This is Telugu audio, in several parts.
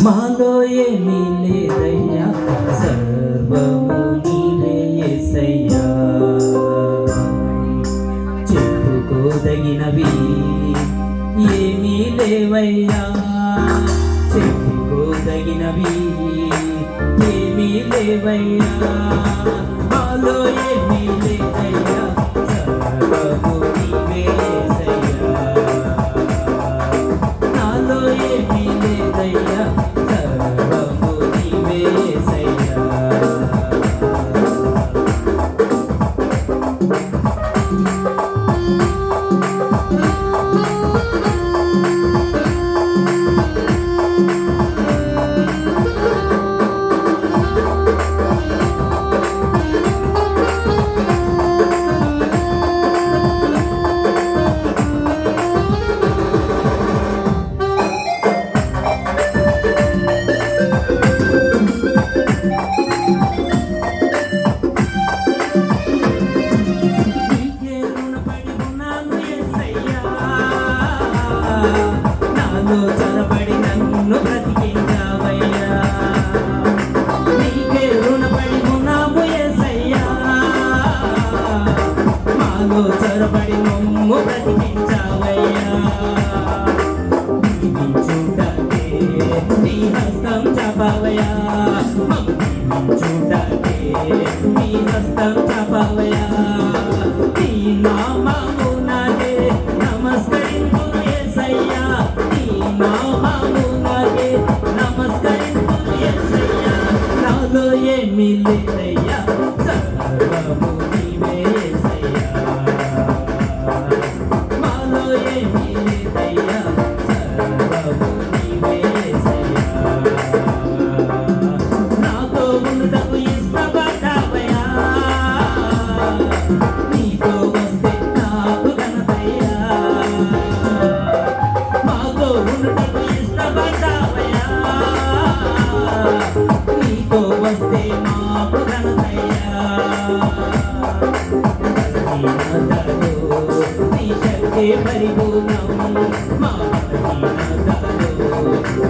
మాలో ఏమీ లేదయ్యా, సర్వము నీవే యేసయ్యా. చెప్పుకోదగినవి ఏమీ లేవయ్యా, చెప్పుకోదగినవి ఏమీ లేవయ్యా. మాలో ఏమీ లేదయ్యా, సర్వము నీవే యేసయ్యా. నాలో ఏమీ లేదయ్యా, సర్వము నీవే యేసయ్యా. నాలో చొరబడి నన్ను బ్రతికించావయ్యా, నీకే రుణపడి ఉన్నాము యేసయ్యా. మాలో చొరబడి మమ్ము బ్రతికించావయ్యా. దీవించుటకే నీ హస్తం చాపావయ్యా, దీవించుటకే నీ హస్తం చాపావయ్యా. నీ నామమునకే నమస్కరించును యేసయ్యా, నీ నామమునకే నమస్కరించును యేసయ్యా. నాలో ఏమీ లేదయ్యా, సర్వము నీవే యేసయ్యా. మాలో ఏమీ లేదయ్యా, సర్వము నీవే యేసయ్యా. నాతో ఉన్నటకు ఇష్టపడ్డావయ్యా, నీతో వస్తే నాకు ఘనతయ్యా. మాతో ఉన్నటకు ఇష్టపడ్డావయ్యా, నీతో వస్తే మాకు ఘనతయ్యా. బలహీనతలో నీ శక్తి పరిపూర్ణం, మా బలహీనతలో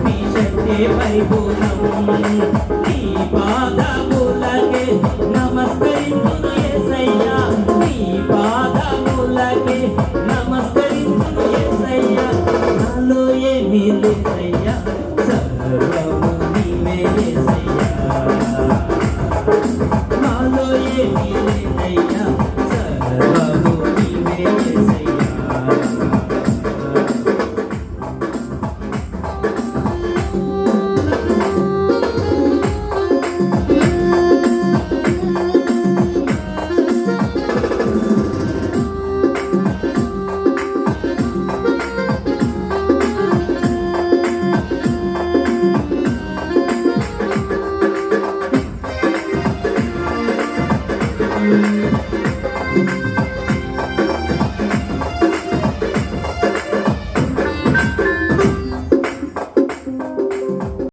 నీ శక్తి పరిపూర్ణం. నీ పాదములకే నమస్కరించును యేసయ్యా, నీ పాదములకే నమస్కరించును యేసయ్యా. నాలో ఏమీ లేదయ్యా, సర్వ